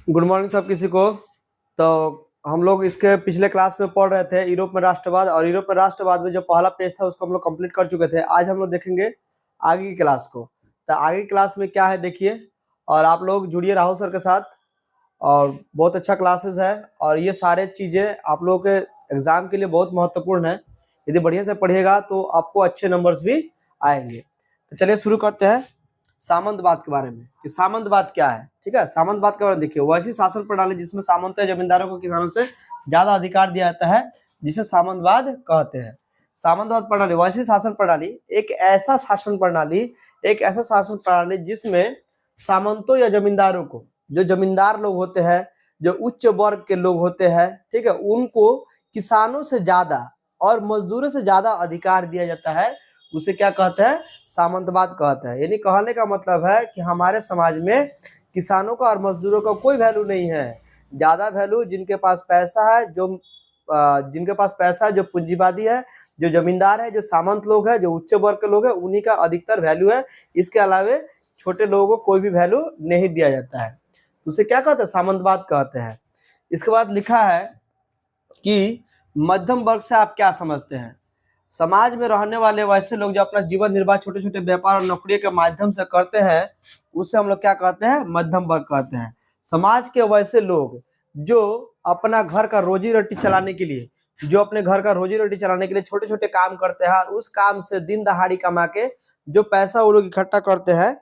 Good morning सब किसी को। तो हम लोग इसके पिछले क्लास में पढ़ रहे थे यूरोप में राष्ट्रवाद, और यूरोप में राष्ट्रवाद में जो पहला पेज था उसको हम लोग कंप्लीट कर चुके थे। आज हम लोग देखेंगे आगे की क्लास को। तो आगे की क्लास में क्या है देखिए, और आप लोग जुड़िए राहुल सर के साथ। और बहुत अच्छा क्लासेस है, और ये सारे चीज़ें आप लोगों के एग्जाम के लिए बहुत महत्वपूर्ण है। यदि बढ़िया से पढ़िएगा तो आपको अच्छे नंबर्स भी आएंगे। तो चलिए शुरू करते हैं सामंतवाद के बारे में कि सामंतवाद क्या है। ठीक है, सामंतवाद के बारे में देखिए, वैसी शासन प्रणाली जिसमें सामंत जमींदारों को किसानों से ज्यादा अधिकार दिया जाता है, जिसे सामंतवाद कहते हैं। सामंतवाद प्रणाली, वैसी शासन प्रणाली एक ऐसा शासन प्रणाली जिसमें सामंतों या जमींदारों को, जो जमींदार लोग होते हैं, जो उच्च वर्ग के लोग होते हैं, ठीक है, उनको किसानों से ज्यादा और मजदूरों से ज्यादा अधिकार दिया जाता है। उसे क्या कहते हैं? सामंतवाद कहते हैं। यानी कहने का मतलब है कि हमारे समाज में किसानों का और मजदूरों का कोई वैल्यू नहीं है। ज्यादा वैल्यू जिनके पास पैसा है, जो पूंजीवादी है, जो जमींदार है, जो सामंत लोग है, जो उच्च वर्ग के लोग हैं, उन्हीं का अधिकतर वैल्यू है। इसके अलावे छोटे लोगों को कोई भी वैल्यू नहीं दिया जाता है। उसे क्या कहते हैं? सामंतवाद कहते हैं। इसके बाद लिखा है कि मध्यम वर्ग से आप क्या समझते हैं? समाज में रहने वाले वैसे लोग जो अपना जीवन निर्वाह छोटे छोटे व्यापार और नौकरी के माध्यम से करते हैं, उससे हम लोग क्या कहते हैं? मध्यम वर्ग कहते हैं। समाज के वैसे लोग जो अपना घर का रोजी रोटी चलाने के लिए छोटे छोटे काम करते हैं, और उस काम से दिन दहाड़ी कमा के जो पैसा वो लोग इकट्ठा करते हैं,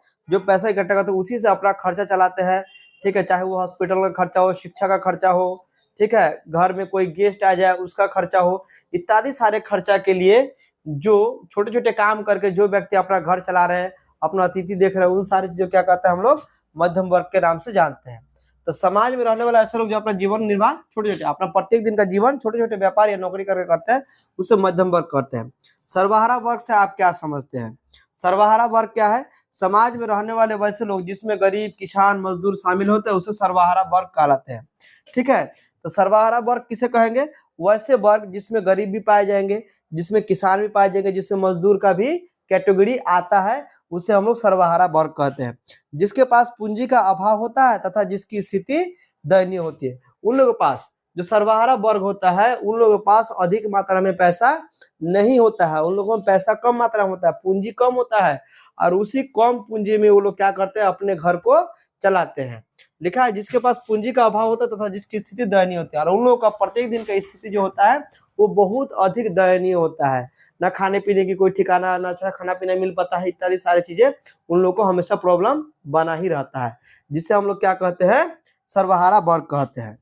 उसी से अपना खर्चा चलाते हैं। ठीक है, चाहे वो हॉस्पिटल का खर्चा हो, शिक्षा का खर्चा हो, ठीक है, घर में कोई गेस्ट आ जाए उसका खर्चा हो, इत्यादि सारे खर्चा के लिए जो छोटे छोटे काम करके जो व्यक्ति अपना घर चला रहे हैं, अपना अतिथि देख रहे हैं, उन सारी चीजों क्या कहते हैं हम लोग? मध्यम वर्ग के नाम से जानते हैं। तो समाज में रहने वाले ऐसे लोग जो अपना जीवन निर्वाह छोटे छोटे, अपना प्रत्येक दिन का जीवन छोटे छोटे व्यापार या नौकरी करके करते हैं, उसे मध्यम वर्ग करते हैं। सर्वहारा वर्ग से आप क्या समझते हैं? सर्वहारा वर्ग क्या है? समाज में रहने वाले वैसे लोग जिसमें गरीब, किसान, मजदूर शामिल होते हैं, उसे सर्वहारा वर्ग कहलाते हैं। ठीक है, तो सर्वहारा वर्ग किसे कहेंगे? वैसे वर्ग जिसमें गरीब भी पाए जाएंगे, जिसमें किसान भी पाए जाएंगे, जिसमें मजदूर का भी कैटेगरी आता है, उसे हम लोग सर्वहारा वर्ग कहते हैं। जिसके पास पूंजी का अभाव होता है तथा जिसकी स्थिति दयनीय होती है, उन लोगों के पास, जो सर्वहारा वर्ग होता है, उन लोगों के पास अधिक मात्रा में पैसा नहीं होता है। उन लोगों में पैसा कम मात्रा में होता है, पूंजी कम होता है, और उसी कम पूंजी में वो लोग क्या करते हैं? अपने घर को चलाते हैं। लिखा है जिसके पास पूंजी का अभाव होता है तथा जिसकी स्थिति दयनीय होती है, और उन लोगों का प्रत्येक दिन का स्थिति जो होता है वो बहुत अधिक दयनीय होता है। ना खाने पीने की कोई ठिकाना, ना अच्छा खाना पीना मिल पाता है, इत्यादि सारी चीजें उन लोगों को हमेशा प्रॉब्लम बना ही रहता है, जिससे हम लोग क्या कहते हैं? सर्वहारा वर्ग कहते हैं।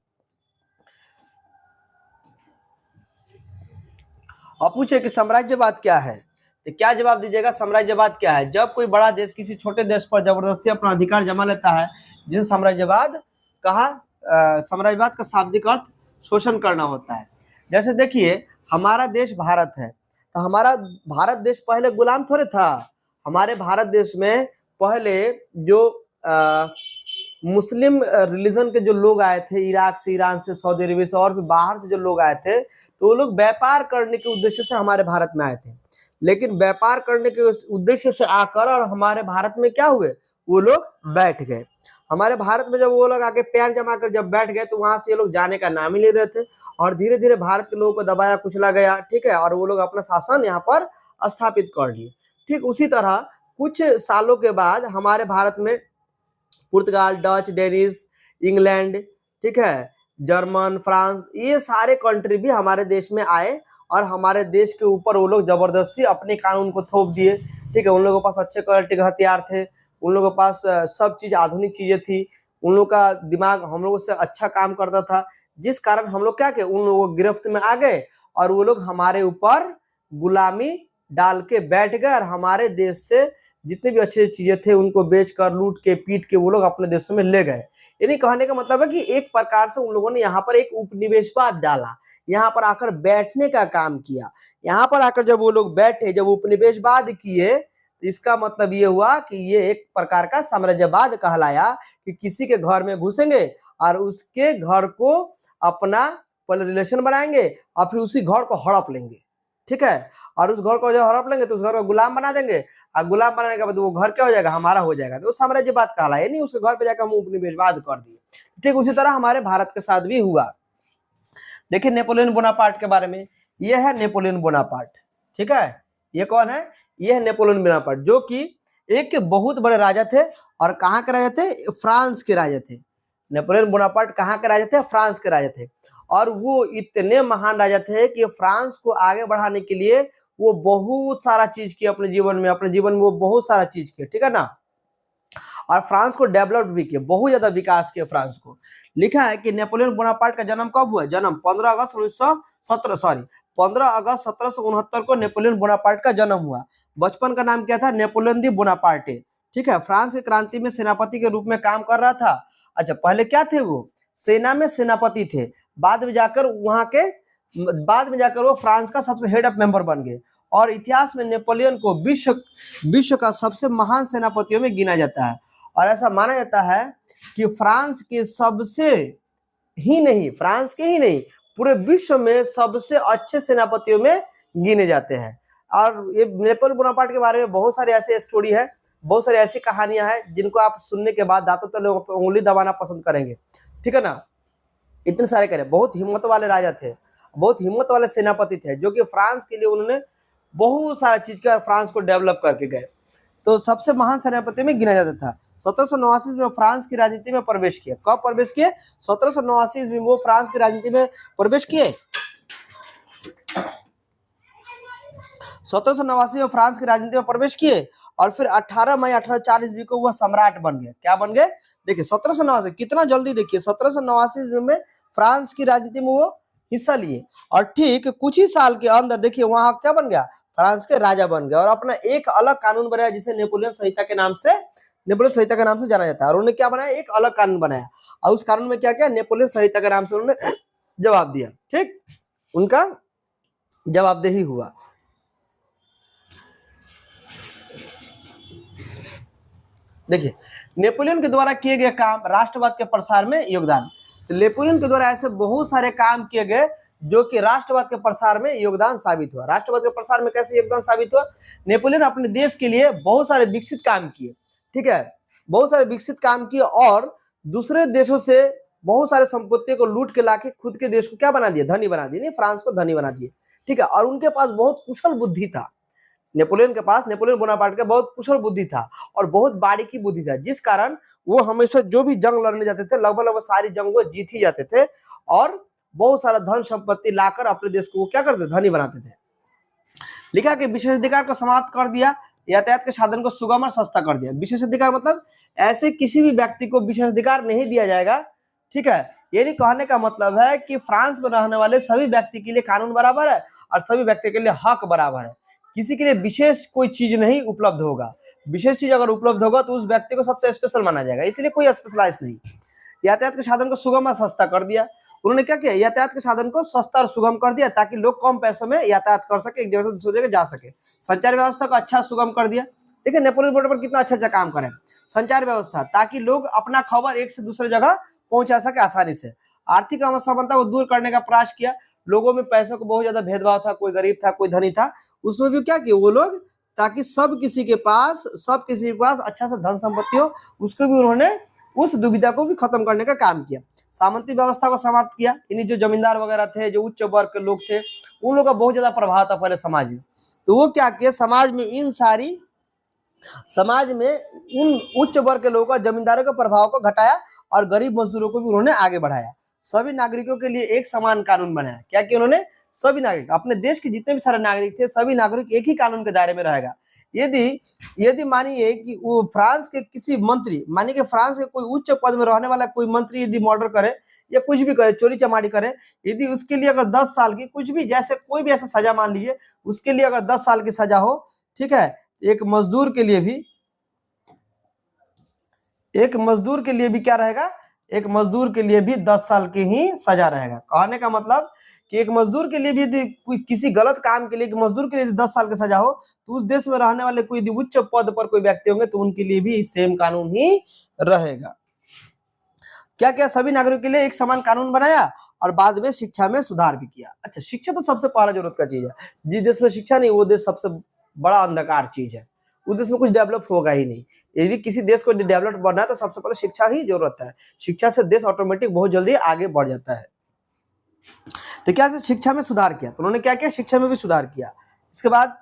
और पूछे कि साम्राज्यवाद क्या है, तो क्या जवाब दीजिएगा? साम्राज्यवाद क्या है? जब कोई बड़ा देश किसी छोटे देश पर जबरदस्ती अपना अधिकार जमा लेता है, जिसे साम्राज्यवाद कहा। साम्राज्यवाद का शाब्दिक अर्थ शोषण करना होता है। जैसे देखिए, हमारा देश भारत है, तो हमारा भारत देश पहले गुलाम थोड़े था। हमारे भारत देश में पहले जो मुस्लिम रिलीजन के जो लोग आए थे, इराक से, ईरान से, सऊदी अरब से, और भी बाहर से जो लोग आए थे, तो वो लोग व्यापार करने के उद्देश्य से हमारे भारत में आए थे। लेकिन व्यापार करने के उद्देश्य से आकर और हमारे भारत में क्या हुए? वो लोग बैठ गए। हमारे भारत में जब वो लोग आके पैर जमा कर जब बैठ गए, तो वहां से ये लोग जाने का नाम ही ले रहे थे, और धीरे धीरे भारत के लोगों को दबाया कुचला गया। ठीक है, और वो लोग अपना शासन यहाँ पर स्थापित कर लिए। ठीक उसी तरह कुछ सालों के बाद हमारे भारत में पुर्तगाल, डच, डेनिश, इंग्लैंड, ठीक है, जर्मन, फ्रांस, ये सारे कंट्री भी हमारे देश में आए, और हमारे देश के ऊपर वो लोग जबरदस्ती अपने कानून को थोप दिए। ठीक है, उन लोगों के पास अच्छे क्वालिटी के हथियार थे, उन लोगों के पास सब चीज आधुनिक चीजें थी, उन लोगों का दिमाग हम लोगों से अच्छा काम करता था, जिस कारण हम लोग क्या किए? उन लोगों को गिरफ्त में आ गए, और वो लोग हमारे ऊपर गुलामी डाल के बैठ गए, और हमारे देश से जितने भी अच्छी चीजें थे उनको बेचकर, लूट के, पीट के वो लोग अपने देशों में ले गए। यानी कहने का मतलब है कि एक प्रकार से उन लोगों ने यहाँ पर एक उपनिवेशवाद डाला, यहाँ पर आकर बैठने का काम किया। यहाँ पर आकर जब वो लोग बैठे, जब उपनिवेशवाद किए, तो इसका मतलब ये हुआ कि ये एक प्रकार का साम्राज्यवाद कहलाया, कि किसी के घर में घुसेंगे और उसके घर को अपना पहले रिलेशन बनाएंगे, और फिर उसी घर को हड़प लेंगे। ठीक है, और उस घर को जब हड़प लेंगे तो उस घर को गुलाम बना देंगे, और गुलाम बनाने के बाद वो घर क्या हो जाएगा? हमारा हो जाएगा। तो साम्राज्यवाद कहला है। नहीं उसके घर पे जाकर हम उपनिवेशवाद कर दिए। ठीक उसी तरह हमारे भारत के साथ भी हुआ। देखिए नेपोलियन बोनापार्ट के बारे में, यह है नेपोलियन बोनापार्ट, ठीक है, ये कौन है, ये है नेपोलियन बोनापार्ट, जो कि एक बहुत बड़े राजा थे, और कहाँ के राजा थे, फ्रांस के राजा थे। नेपोलियन बोनापार्ट कहाँ के राजा थे, फ्रांस के राजा थे, और वो इतने महान राजा थे कि फ्रांस को आगे बढ़ाने के लिए वो बहुत सारा चीज किया अपने जीवन में वो बहुत सारा चीज किया, ठीक है ना, और फ्रांस को डेवलप भी किया, बहुत ज्यादा विकास किया फ्रांस को। लिखा है कि नेपोलियन बोनापार्ट का जन्म कब हुआ, जन्म 15 अगस्त 1769 को नेपोलियन बोनापार्ट का जन्म हुआ। बचपन का नाम क्या था, नेपोलियन दी बोनापार्टे, ठीक है। फ्रांस की क्रांति में सेनापति के रूप में काम कर रहा था। अच्छा, पहले क्या थे वो, सेना में सेनापति थे, बाद में जाकर वो फ्रांस का सबसे हेड ऑफ मेंबर बन गए, और इतिहास में नेपोलियन को विश्व का सबसे महान सेनापतियों में गिना जाता है, और ऐसा माना जाता है कि फ्रांस के ही नहीं पूरे विश्व में सबसे अच्छे सेनापतियों में गिने जाते हैं। और ये नेपोलियन बोनापार्ट के बारे में बहुत सारे ऐसे स्टोरी है, बहुत सारी ऐसी कहानियां हैं जिनको आप सुनने के बाद दांतों तले उंगली दबाना पसंद करेंगे, ठीक है ना। इतने सारे करें, बहुत हिम्मत वाले राजा थे, बहुत हिम्मत वाले सेनापति थे, जो कि फ्रांस के लिए उन्होंने बहुत सारा चीज किया, फ्रांस को डेवलप करके गए, तो सबसे महान सेनापति में गिना जाता था। 1789 में फ्रांस की राजनीति में प्रवेश किया। कब प्रवेश किए, 1789 में वो फ्रांस की राजनीति में प्रवेश किए। 1789 में फ्रांस की राजनीति में प्रवेश किए, और फिर 18 मई 1840 ईस्वी को वह सम्राट बन गए। क्या बन गए, देखिए 1789, कितना जल्दी, देखिए 1789 में फ्रांस की राजनीति में वो हिस्सा लिए, और ठीक कुछ ही साल के अंदर देखिए वहां क्या बन गया, फ्रांस के राजा बन गए, और अपना एक अलग कानून बनाया जिसे नेपोलियन संहिता के नाम से जाना जाता है। और उन्होंने क्या बनाया, एक अलग कानून बनाया, और उस कानून में क्या क्या, नेपोलियन संहिता के नाम से उन्होंने जवाब दिया, ठीक, उनका जवाबदेही हुआ। देखिए नेपोलियन के द्वारा किए गए काम, राष्ट्रवाद के प्रसार में योगदान। तो नेपोलियन के द्वारा ऐसे बहुत सारे काम किए गए जो कि राष्ट्रवाद के प्रसार में योगदान साबित हुआ। राष्ट्रवाद के प्रसार में कैसे योगदान साबित हुआ, नेपोलियन अपने देश के लिए बहुत सारे विकसित काम किए, ठीक है, बहुत सारे विकसित काम किए, और दूसरे देशों से बहुत सारे संपत्तियों को लूट के लाके खुद के देश को क्या बना दिया, धनी बना दिया, नहीं फ्रांस को धनी बना दिए, ठीक है। और उनके पास बहुत कुशल बुद्धि था, नेपोलियन बोनापार्ट का बहुत कुशल बुद्धि था और बहुत बारीकी बुद्धि था, जिस कारण वो हमेशा जो भी जंग लड़ने जाते थे लगभग सारी जंग वो जीत ही जाते थे, और बहुत सारा धन संपत्ति लाकर अपने देश को वो क्या करते, धनी बनाते थे। लिखा कि विशेषाधिकार को समाप्त कर दिया, यातायात के साधन को सुगम और सस्ता कर दिया। विशेषाधिकार मतलब ऐसे किसी भी व्यक्ति को विशेषाधिकार नहीं दिया जाएगा, ठीक है। ये नहीं कहने का मतलब है कि फ्रांस में रहने वाले सभी व्यक्ति के लिए कानून बराबर है और सभी व्यक्ति के लिए हक बराबर है। किसी के लिए विशेष कोई चीज नहीं उपलब्ध होगा, विशेष चीज अगर उपलब्ध होगा तो उस व्यक्ति को सबसे स्पेशल माना जाएगा, इसलिए कोई स्पेशलाइज नहीं। यातायात के साधन को सुगम और सस्ता कर दिया। उन्होंने क्या किया, यातायात के साधन को सस्ता और सुगम कर दिया ताकि लोग कम पैसों में यातायात कर सके, एक जगह से दूसरी जगह जा सके। संचार व्यवस्था को अच्छा सुगम कर दिया। देखिए नेपोलियन बोनापार्ट कितना अच्छा काम करे, संचार व्यवस्था, ताकि लोग अपना खबर एक से दूसरे जगह पहुंचा सके आसानी से। आर्थिक असमानता को दूर करने का प्रयास किया। लोगों में पैसों को बहुत ज्यादा भेदभाव था, कोई गरीब था कोई धनी था, उसमें भी क्या किया वो लोग, ताकि सब किसी के पास अच्छा सा धन संपत्ति हो, उसको भी उन्होंने उस दुविधा को भी खत्म करने का काम किया। सामंती व्यवस्था को समाप्त किया। इन्हीं जो जमींदार वगैरह थे, जो उच्च वर्ग के लोग थे, उन लोगों का बहुत ज्यादा प्रभाव था पहले समाज में, तो वो क्या किया, समाज में उन उच्च वर्ग के लोगों का, जमींदारों के प्रभाव को घटाया और गरीब मजदूरों को भी उन्होंने आगे बढ़ाया। सभी नागरिकों के लिए एक समान कानून बनाया। क्या किया उन्होंने, सभी नागरिक, अपने देश के जितने भी सारे नागरिक थे, सभी नागरिक एक ही कानून के दायरे में रहेगा। यदि मानिए कि वो फ्रांस के किसी मंत्री, मानिए कि फ्रांस के कोई उच्च पद में रहने वाला कोई मंत्री यदि मर्डर करे या कुछ भी करे, चोरी चमारी करे, यदि उसके लिए अगर 10 साल की कुछ भी, जैसे कोई भी ऐसा सजा मान लीजिए, उसके लिए अगर 10 साल की सजा हो, ठीक है, एक मजदूर के लिए भी क्या रहेगा, एक मजदूर के लिए भी 10 साल की ही सजा रहेगा। कहने का मतलब कि एक मजदूर के लिए भी यदि कोई किसी गलत काम के लिए मजदूर के लिए 10 साल की सजा हो, तो उस देश में रहने वाले कोई उच्च पद पर कोई व्यक्ति होंगे तो उनके लिए भी सेम कानून ही रहेगा। क्या क्या, सभी नागरिकों के लिए एक समान कानून बनाया और बाद में शिक्षा में सुधार भी किया। अच्छा, शिक्षा तो सबसे पहला जरूरत का चीज है। जिस देश में शिक्षा नहीं वो देश सबसे बड़ा अंधकार चीज है, उस देश में कुछ डेवलप होगा ही नहीं। यदि किसी देश को डेवलप बनना है तो सबसे पहले शिक्षा ही जरूरत है। शिक्षा से देश ऑटोमेटिक बहुत जल्दी आगे बढ़ जाता है। तो क्या शिक्षा में सुधार किया, तो उन्होंने क्या किया, शिक्षा में भी सुधार किया। इसके बाद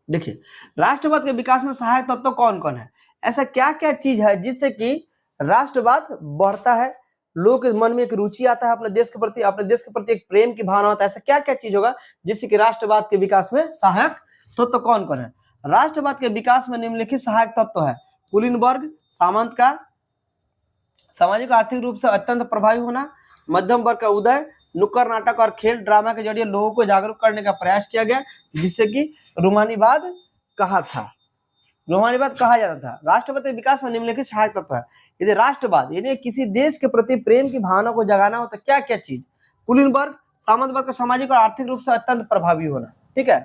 देखिए, राष्ट्रवाद के विकास में सहायक तत्व तो कौन कौन है, ऐसा क्या क्या चीज है जिससे कि राष्ट्रवाद बढ़ता है, लोग के मन में एक रुचि आता है अपने देश के प्रति, अपने देश के प्रति एक प्रेम की भावना होता है। ऐसा क्या क्या चीज होगा जिससे कि राष्ट्रवाद के विकास में सहायक तत्व तो कौन कौन है। राष्ट्रवाद के विकास में निम्नलिखित सहायक तत्व है। कुलीन वर्ग सामंत का सामाजिक आर्थिक रूप से अत्यंत प्रभावी होना, मध्यम वर्ग का उदय, नुक्कड़ नाटक और खेल ड्रामा के जरिए लोगों को जागरूक करने का प्रयास किया गया, जिससे कि रूमानीवाद कहा था, रूमानीवाद कहा जाता था। राष्ट्रवाद के विकास में निम्नलिखित सहायक तत्व है। यदि राष्ट्रवाद यानी किसी देश के प्रति प्रेम की भावना को जगाना हो तो क्या क्या चीज, कुलीन वर्ग सामंत वर्ग का सामाजिक और आर्थिक रूप से अत्यंत प्रभावी होना। ठीक है,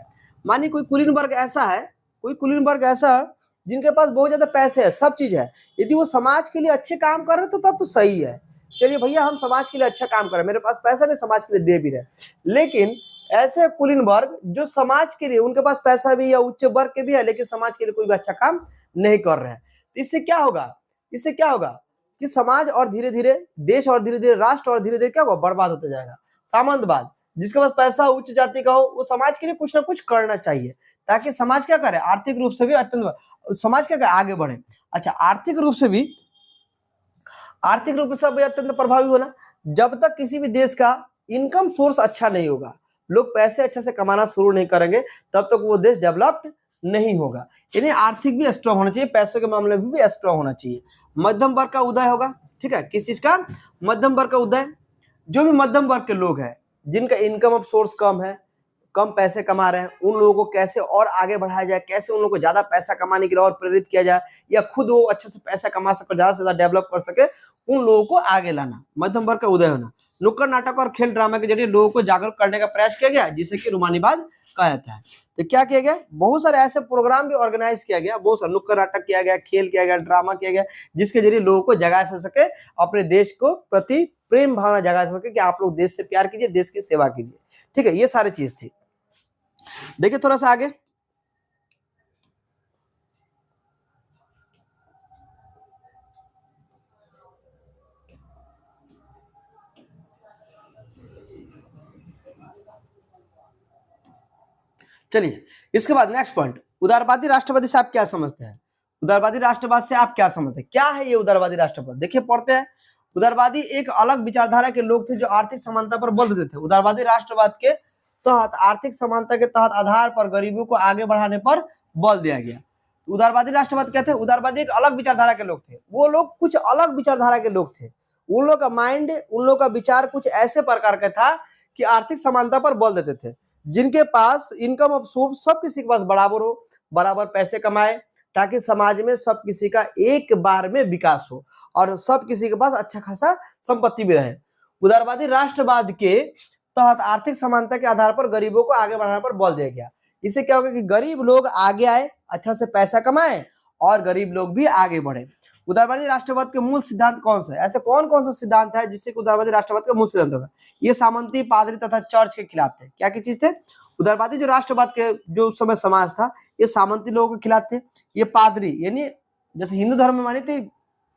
मानिए कोई कुलीन वर्ग ऐसा है, कोई कुलीन वर्ग ऐसा जिनके पास बहुत ज्यादा पैसे है, सब चीज है, यदि वो समाज के लिए अच्छे काम कर रहे तो तब तो सही है, चलिए भैया हम समाज के लिए अच्छा काम कर रहे हैं, मेरे पास पैसा भी समाज के लिए दे भी रहे। लेकिन ऐसे कुलीन वर्ग जो समाज के लिए, उनके पास पैसा भी या उच्च वर्ग के भी है लेकिन समाज के लिए कोई भी अच्छा काम नहीं कर रहे हैं, तो इससे क्या होगा, इससे क्या होगा कि समाज और धीरे धीरे देश और धीरे धीरे राष्ट्र और धीरे धीरे क्या होगा, बर्बाद होता जाएगा। सामंतवाद, जिसके पास पैसा उच्च जाति का हो वो समाज के लिए कुछ ना कुछ करना चाहिए ताकि समाज क्या करे, आर्थिक रूप से भी अत्यंत समाज क्या करे, आगे बढ़े। अच्छा, आर्थिक रूप से भी अत्यंत प्रभावी होना, जब तक किसी भी देश का इनकम सोर्स अच्छा नहीं होगा, लोग पैसे अच्छे से कमाना शुरू नहीं करेंगे, तब तक वो देश डेवलप्ड नहीं होगा। यानी आर्थिक भी स्ट्रांग होना चाहिए, पैसों के मामले में भी स्ट्रांग होना चाहिए। मध्यम वर्ग का उदय होगा, ठीक है, किस चीज का, मध्यम वर्ग का उदय। जो भी मध्यम वर्ग के लोग हैं जिनका इनकम ऑफ सोर्स कम है, कम पैसे कमा रहे हैं, उन लोगों को कैसे और आगे बढ़ाया जाए, कैसे उन लोगों को ज्यादा पैसा कमाने के लिए और प्रेरित किया जाए, या खुद वो अच्छे से पैसा कमा सके, ज्यादा से ज्यादा डेवलप कर सके, उन लोगों को आगे लाना, मध्यम वर्ग का उदय होना। नुक्कड़ नाटक और खेल ड्रामा के जरिए लोगों को जागरूक करने का प्रयास किया गया, जिसे कि रूमानीवाद कहा जाता है। तो क्या किया गया, बहुत सारे ऐसे प्रोग्राम भी ऑर्गेनाइज किया गया, बहुत सारा नुक्कड़ नाटक किया गया, खेल किया गया, ड्रामा किया गया, जिसके जरिए लोगों को जगा सके, अपने देश को प्रति प्रेम भावना जगा सके कि आप लोग देश से प्यार कीजिए, देश की सेवा कीजिए। ठीक है, ये सारी चीज थी। देखिए थोड़ा सा आगे, चलिए इसके बाद नेक्स्ट पॉइंट, उदारवादी राष्ट्रवादी से आप क्या समझते हैं। उदारवादी राष्ट्रवाद से आप क्या समझते हैं, क्या है ये उदारवादी राष्ट्रवाद। देखिए पढ़ते हैं, उदारवादी एक अलग विचारधारा के लोग थे जो आर्थिक समानता पर बल देते थे। उदारवादी राष्ट्रवाद के तहत आर्थिक समानता के तहत आधार पर गरीबों को आगे बढ़ाने पर बल दिया गया। उदारवादी राष्ट्रवाद क्या थे, उदारवादी एक अलग विचारधारा के लोग थे, वो लोग कुछ अलग विचारधारा के लोग थे, उन लोग का माइंड, उन लोग का विचार कुछ ऐसे प्रकार का था कि आर्थिक समानता पर बल देते थे, जिनके पास इनकम ऑफ सोर्स सब किसी के पास बराबर हो, बराबर पैसे कमाए, ताकि समाज में सब किसी का एक बार में विकास हो और सब किसी के पास अच्छा खासा संपत्ति भी रहे। उदारवादी राष्ट्रवाद के तहत आर्थिक समानता के आधार पर गरीबों को आगे बढ़ाने पर बल दिया गया। इससे क्या होगा कि गरीब लोग आगे आए, अच्छा से पैसा कमाए और गरीब लोग भी आगे बढ़े। उदारवादी राष्ट्रवाद के मूल सिद्धांत कौन सा है, ऐसे कौन कौन सा सिद्धांत है जिससे उदारवादी राष्ट्रवाद का मूल सिद्धांत होगा। ये सामंती, पादरी तथा चर्च के खिलाफ थे। क्या की चीज थे, उदारवादी जो राष्ट्रवाद के जो उस समय समाज था, ये सामंती लोगों के खिलाफ थे। ये पादरी यानी जैसे हिंदू धर्म में माने थे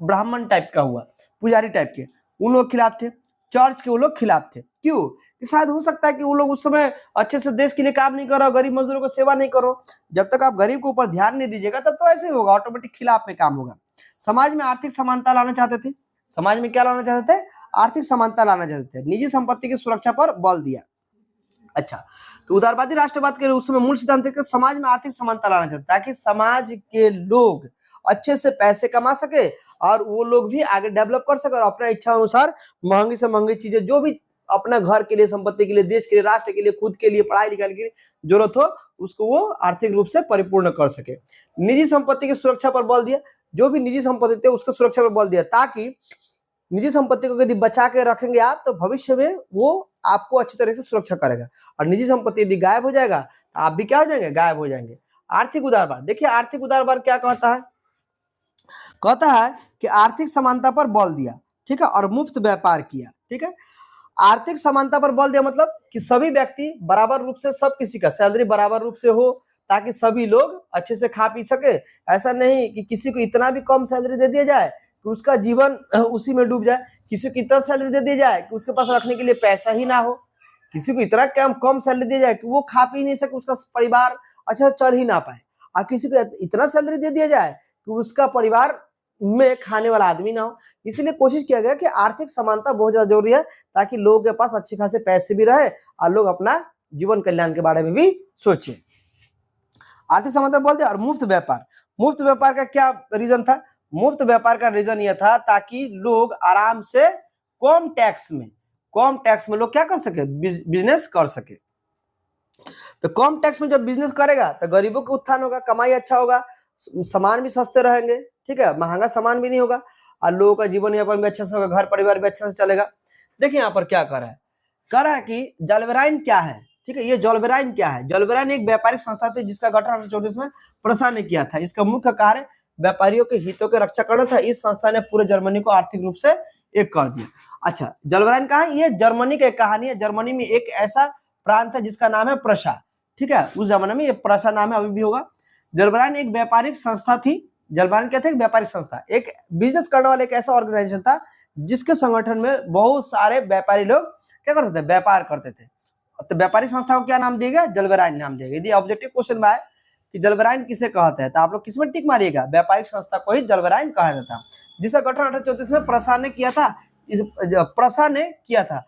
ब्राह्मण टाइप का हुआ, पुजारी टाइप के, उन लोग खिलाफ थे। चर्च के वो लोग खिलाफ थे। क्यों, कि शायद हो सकता है कि वो लोग उस समय अच्छे से देश के लिए काम नहीं करो, गरीब मजदूरों को सेवा नहीं करो। जब तक आप गरीब के ऊपर ध्यान नहीं दीजिएगा तब तो ऐसे ही होगा, ऑटोमेटिक खिलाफ में काम होगा। समाज में आर्थिक समानता लाना चाहते थे। समाज में क्या लाना चाहते थे, आर्थिक समानता लाना चाहते थे। निजी संपत्ति की सुरक्षा पर बल दिया। अच्छा, तो उदारवादी राष्ट्रवाद के उस समय मूल सिद्धांत है समाज में आर्थिक समानता लाना चाहते ताकि समाज के लोग अच्छे से पैसे कमा सके और वो लोग भी आगे डेवलप कर सके और अपना इच्छा अनुसार महंगी से महंगी चीजें जो भी अपना घर के लिए, संपत्ति के लिए, देश के लिए, राष्ट्र के लिए, खुद के लिए, पढ़ाई लिखाई के लिए जरूरत हो, उसको वो आर्थिक रूप से परिपूर्ण कर सके। निजी संपत्ति की सुरक्षा पर बल दिया। जो भी निजी संपत्ति थे उसको सुरक्षा पर बल दिया, ताकि निजी संपत्ति को यदि बचा के रखेंगे आप तो भविष्य में वो आपको अच्छी तरह से सुरक्षा करेगा, और निजी संपत्ति यदि गायब हो जाएगा तो आप भी क्या हो जाएंगे, गायब हो जाएंगे। आर्थिक उदारवाद, देखिए आर्थिक उदारवाद क्या कहता है, कहता है कि आर्थिक समानता पर बल दिया, ठीक है, और मुफ्त व्यापार किया, ठीक है। आर्थिक समानता पर बल दिया मतलब कि सभी व्यक्ति बराबर रूप से सब किसी का सैलरी बराबर रूप से हो, ताकि सभी लोग अच्छे से खा पी सके। ऐसा नहीं कि किसी को इतना भी कम सैलरी दे दिया जाए कि उसका जीवन उसी में डूब जाए, किसी को इतना सैलरी दे दी जाए कि उसके पास रखने के लिए पैसा ही ना हो, किसी को इतना कम सैलरी दी जाए कि वो खा पी नहीं सके, उसका परिवार अच्छा चल ही ना पाए, और किसी को इतना सैलरी दे दिया जाए कि उसका परिवार में खाने वाला आदमी ना हो। इसीलिए कोशिश किया गया कि आर्थिक समानता बहुत ज्यादा जरूरी है, ताकि लोगों के पास अच्छे खासे पैसे भी रहे और लोग अपना जीवन कल्याण के बारे में भी सोचे। आर्थिक समानता बोलते हैं। और मुफ्त व्यापार का क्या रीजन था? मुफ्त व्यापार का रीजन यह था ताकि लोग आराम से कम टैक्स में लोग क्या कर सके, बिजनेस कर सके। तो कम टैक्स में जब बिजनेस करेगा तो गरीबों का उत्थान होगा, कमाई अच्छा होगा, सामान भी सस्ते रहेंगे, ठीक है, महंगा सामान भी नहीं होगा, और लोगों का जीवन यापन भी अच्छा से होगा, घर परिवार भी अच्छा से चलेगा। देखिए यहाँ पर क्या कर रहा है कि जलवेराइन क्या है, ठीक है, ये जलवेराइन क्या है? जलवेराइन एक व्यापारिक संस्था थी जिसका गठन 1834 में प्रसा ने किया था। इसका मुख्य कार्य व्यापारियों के हितों की रक्षा करना था। इस संस्था ने पूरे जर्मनी को आर्थिक रूप से एक कर दिया। अच्छा, जलवेराइन कहाँ है? ये जर्मनी की कहानी है। जर्मनी में एक ऐसा प्रांत है जिसका नाम है प्रशा, ठीक है, उस जमाने में ये प्रशा नाम है, अभी भी होगा। जलवेराइन एक व्यापारिक संस्था थी। जलवेराइन क्या था? एक व्यापारिक संस्था, एक बिजनेस करने वाला एक ऐसा ऑर्गेनाइजेशन था जिसके संगठन में बहुत सारे व्यापारी लोग क्या करते थे? व्यापार करते थे। तो व्यापारिक संस्था को क्या नाम दिया गया? जलवेराइन नाम दिया गया। यदि ऑब्जेक्टिव क्वेश्चन में आए कि जलवेराइन किसे कहते हैं, तो आप लोग किस में टिक मारिएगा? व्यापारिक संस्था को ही जलवेराइन कहा जाता, जिसका गठन 1834 में प्रशा ने किया था।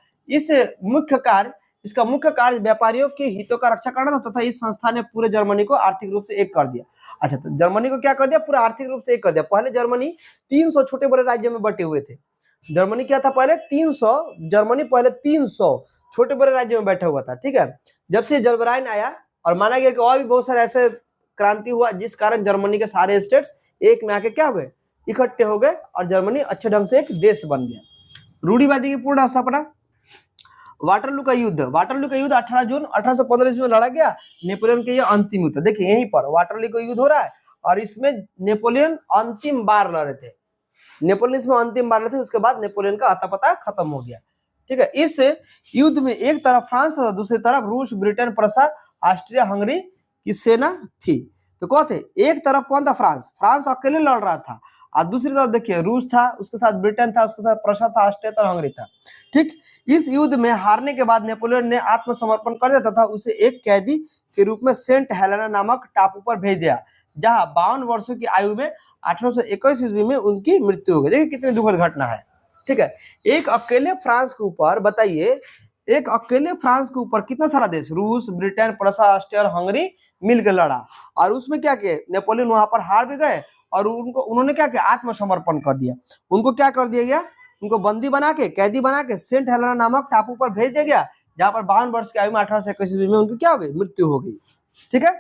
इसका मुख्य कार्य व्यापारियों के हितों का रक्षा करना था, तथा इस संस्था ने पूरे जर्मनी को आर्थिक रूप से एक कर दिया। अच्छा, तो जर्मनी को क्या कर दिया? पूरा आर्थिक रूप से एक कर दिया। पहले जर्मनी 300 छोटे बड़े राज्यों में बटे हुए थे। जर्मनी क्या था? पहले 300 छोटे बड़े राज्यों में बैठा हुआ था, ठीक है। जब से जलवेराइन आया, और माना गया कि और भी बहुत सारे ऐसे क्रांति हुआ जिस कारण जर्मनी के सारे स्टेट्स एक में आके क्या हो गए? इकट्ठे हो गए, और जर्मनी अच्छे ढंग से एक देश बन गया। रूढ़िवादी की पूर्ण स्थापना। वाटरलू का युद्ध 18 जून 1815 में लड़ा गया। नेपोलियन के ये अंतिम युद्ध। देखिए यहीं पर वाटरलू का युद्ध हो रहा है, और इसमें नेपोलियन अंतिम बार लड़े थे। उसके बाद नेपोलियन का आता पता खत्म हो गया, ठीक है। इस युद्ध में एक तरफ फ्रांस था, दूसरी तरफ रूस, ब्रिटेन, प्रशा, ऑस्ट्रिया, हंगरी की सेना थी। तो कौन थे? एक तरफ कौन था? फ्रांस अकेले लड़ रहा था, और दूसरी तरफ देखिए रूस था, उसके साथ ब्रिटेन था, उसके साथ प्रशा था, ऑस्ट्रिया था, हंगरी था, ठीक। इस युद्ध में हारने के बाद नेपोलियन ने आत्मसमर्पण कर दिया तथा उसे एक कैदी के रूप में सेंट हेलेना नामक टापू पर भेज दिया, जहां 52 वर्षों की आयु में 1821 ईस्वी में उनकी मृत्यु हो गई। देखिए कितनी दुखद घटना है, ठीक है। एक अकेले फ्रांस के ऊपर, बताइए, एक अकेले फ्रांस के ऊपर कितना सारा देश, रूस, ब्रिटेन, प्रशा, ऑस्ट्रिया और हंगरी मिलकर लड़ा, और उसमें क्या किया? नेपोलियन वहां पर हार भी गए, और उन्होंने क्या किया? आत्मसमर्पण कर दिया। उनको क्या कर दिया गया? उनको बंदी बना के, कैदी बना के सेंट हेलेना नामक टापू पर भेज दिया गया, जहां पर 52 वर्ष की आयु में 1821 ईस्वी में उनकी क्या हो गई? मृत्यु हो गई, ठीक है।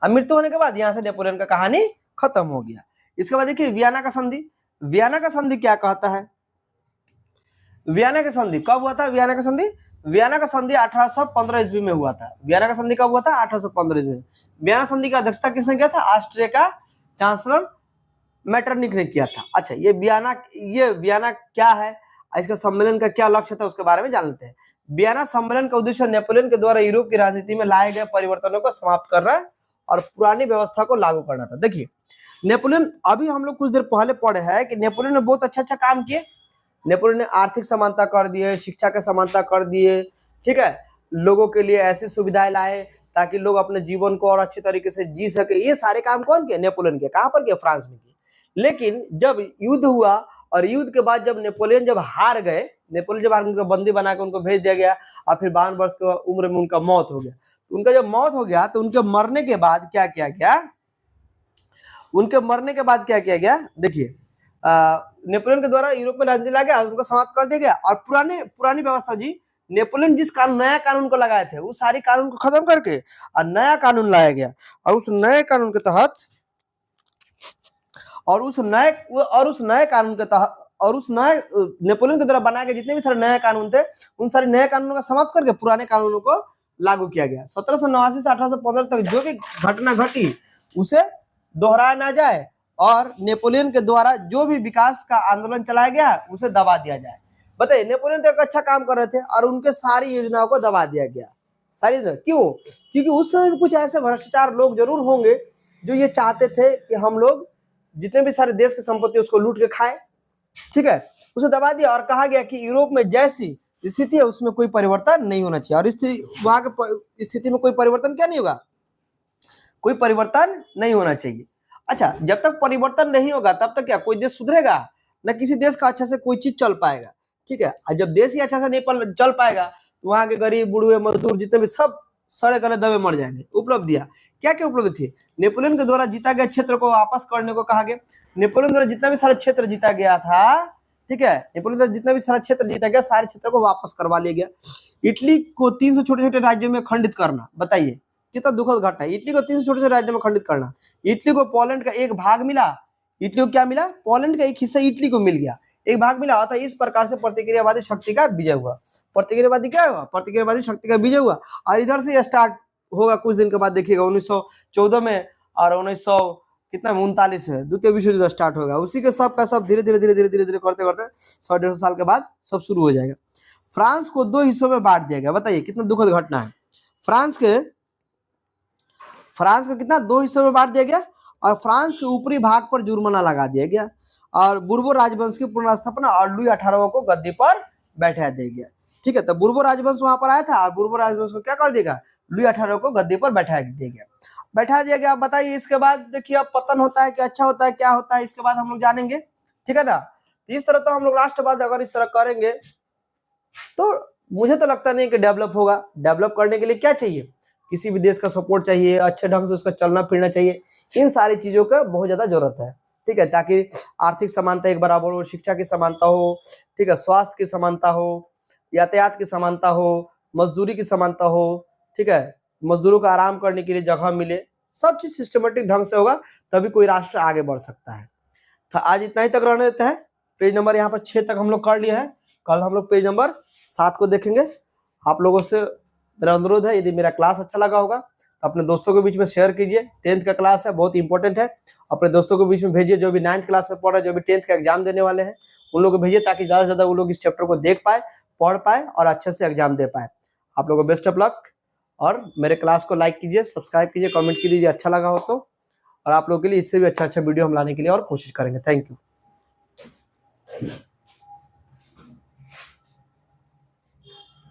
अब मृत्यु होने के बाद यहाँ से नेपोलियन का कहानी खत्म हो गया। इसके बाद देखिए वियना का संधि। वियना का संधि क्या कहता है? वियना का संधि कब हुआ था? वियना का संधि 1815 ईस्वी में हुआ था। वियना का संधि कब हुआ था? 1815 ईस्वी में। वियना संधि का अध्यक्षता किसने किया था? ऑस्ट्रिया का चांसलर मेटरनिक ने किया था। अच्छा, ये वियना क्या है, इसका सम्मेलन का क्या लक्ष्य था, उसके बारे में जान लेते हैं। वियना सम्मेलन का उद्देश्य नेपोलियन के द्वारा यूरोप की राजनीति में लाए गए परिवर्तनों को समाप्त करना और पुरानी व्यवस्था को लागू करना था। देखिए नेपोलियन, अभी हम लोग कुछ देर पहले पढ़े हैं कि नेपोलियन ने बहुत अच्छा काम किए। नेपोलियन ने आर्थिक समानता कर दिए, शिक्षा के समानता कर दिए, ठीक है, लोगों के लिए ऐसी सुविधाएं लाए ताकि लोग अपने जीवन को और अच्छे तरीके से जी सके। ये सारे काम कौन किए? नेपोलियन के। कहां पर किए? फ्रांस में किए। लेकिन जब युद्ध हुआ, और युद्ध के बाद जब नेपोलियन जब हार गए, उनको बंदी बना के उनको भेज दिया गया, और फिर 52 वर्ष की उम्र में उनका मौत हो गया। उनका जब मौत हो गया तो उनके मरने के बाद क्या किया गया? देखिए नेपोलियन के द्वारा यूरोप में राजनीति लाया गया, उनको समाप्त कर दिया गया, और पुरानी व्यवस्था जी, नेपोलियन जिस नया कानून को लगाए थे, वो सारी कानून को खत्म करके और नया कानून लाया गया, और उस नए कानून के तहत नेपोलियन के द्वारा बनाए गए जितने भी सारे नए कानून थे, उन सारे नए कानूनों का समाप्त करके पुराने कानूनों को लागू किया गया। 1789 से 1815 तक जो भी घटना घटी उसे दोहराया ना जाए, और नेपोलियन के द्वारा जो भी विकास का आंदोलन चलाया गया उसे दबा दिया जाए। बताइए, नेपोलियन तो एक अच्छा काम कर रहे थे और उनके सारी योजनाओं को दबा दिया गया। सारी क्यों? क्योंकि उस समय में कुछ ऐसे भ्रष्टाचार लोग जरूर होंगे जो ये चाहते थे कि हम लोग जितने भी सारे देश की संपत्ति उसको लूट के खाए, ठीक है, उसे दबा दिया और कहा गया कि यूरोप में जैसी स्थिति है उसमें कोई परिवर्तन नहीं होना चाहिए। और वहां के स्थिति में कोई परिवर्तन क्या नहीं होगा, कोई परिवर्तन नहीं होना चाहिए। अच्छा, जब तक परिवर्तन नहीं होगा तब तक क्या कोई देश सुधरेगा? न किसी देश का अच्छा से कोई चीज चल पाएगा, ठीक है। और जब देश ही अच्छा से नहीं चल पाएगा तो वहां के गरीब बूढ़े मजदूर जितने भी सब सड़े गले दबे मर जाएंगे। उपलब्धियां क्या क्या उपलब्धि थी? नेपोलियन के द्वारा जीता गया क्षेत्र को वापस करने को कहा गया। नेपोलियन द्वारा जितना भी सारा क्षेत्र जीता गया था, ठीक है, नेपोलियन द्वारा जितना भी सारा क्षेत्र जीता गया, सारे क्षेत्र को वापस करवा लिया गया। इटली को 300 छोटे छोटे राज्यों में खंडित करना, बताइए कितना दुखद घटना है। इटली को 300 छोटे छोटे राज्यों में खंडित करना। इटली को पोलैंड का एक भाग मिला। इटली को क्या मिला? पोलैंड का एक हिस्सा इटली को मिल गया, एक भाग मिला था। इस प्रकार से प्रतिक्रियावादी शक्ति का विजय हुआ। प्रतिक्रियावादी क्या हुआ? प्रतिक्रियावादी शक्ति का विजय हुआ। और इधर से स्टार्ट होगा कुछ दिन के बाद, देखिएगा 1914 में और 1939 में द्वितीय विश्व युद्ध स्टार्ट होगा। उसी के सब का सब धीरे धीरे धीरे धीरे धीरे धीरे करते करते 100-150 साल के बाद सब शुरू हो जाएगा। फ्रांस को 2 हिस्सों में बांट दिया गया। बताइए कितना दुखद घटना है। फ्रांस को कितना 2 हिस्सों में बांट दिया गया और फ्रांस के ऊपरी भाग पर जुर्माना लगा दिया गया और बुर्बो राजवंश की पुनर्स्थापना और लुई 18वां को गद्दी पर बैठा दिया गया, ठीक है। तो बुर्बो राजवंश वहां पर आया था और बुर्बो राजवंश को क्या कर देगा? लुई 18वां को गद्दी पर बैठा दिया गया। आप बताइए इसके बाद देखिए अब पतन होता है कि अच्छा होता है, क्या होता है, इसके बाद हम लोग जानेंगे, ठीक है ना। इस तरह तो हम लोग राष्ट्रवाद अगर इस तरह करेंगे तो मुझे तो लगता नहीं कि डेवलप होगा। डेवलप करने के लिए क्या चाहिए? किसी भी देश का सपोर्ट चाहिए, अच्छे ढंग से उसका चलना फिरना चाहिए। इन सारी चीजों का बहुत ज्यादा जरूरत है, ठीक है, ताकि आर्थिक समानता एक बराबर हो, शिक्षा की समानता हो, ठीक है, स्वास्थ्य की समानता हो, यातायात की समानता हो, मजदूरी की समानता हो, ठीक है, मजदूरों को आराम करने के लिए जगह मिले। सब चीज सिस्टमेटिक ढंग से होगा तभी कोई राष्ट्र आगे बढ़ सकता है। तो आज इतना ही तक रहने देते हैं। पेज नंबर यहाँ पर 6 तक हम लोग कर लिए हैं। कल हम लोग पेज नंबर 7 को देखेंगे। आप लोगों से मेरा अनुरोध है, यदि मेरा क्लास अच्छा लगा होगा तो अपने दोस्तों के बीच में शेयर कीजिए। 10th का क्लास है, बहुत इंपॉर्टेंट है। अपने दोस्तों के बीच में भेजिए, जो भी 9th क्लास में पढ़ रहे हैं, जो भी 10th का एग्जाम देने वाले हैं, उन लोगों को भेजिए ताकि ज्यादा से ज्यादा वो लोग इस चैप्टर को देख पाए, पढ़ पाए और अच्छे से एग्जाम दे पाए। आप लोगों को बेस्ट ऑफ लक। और मेरे क्लास को लाइक कीजिए, सब्सक्राइब कीजिए, कमेंट कीजिए अच्छा लगा हो तो। और आप लोगों के लिए इससे भी अच्छा वीडियो हम लाने के लिए और कोशिश करेंगे। Thank you.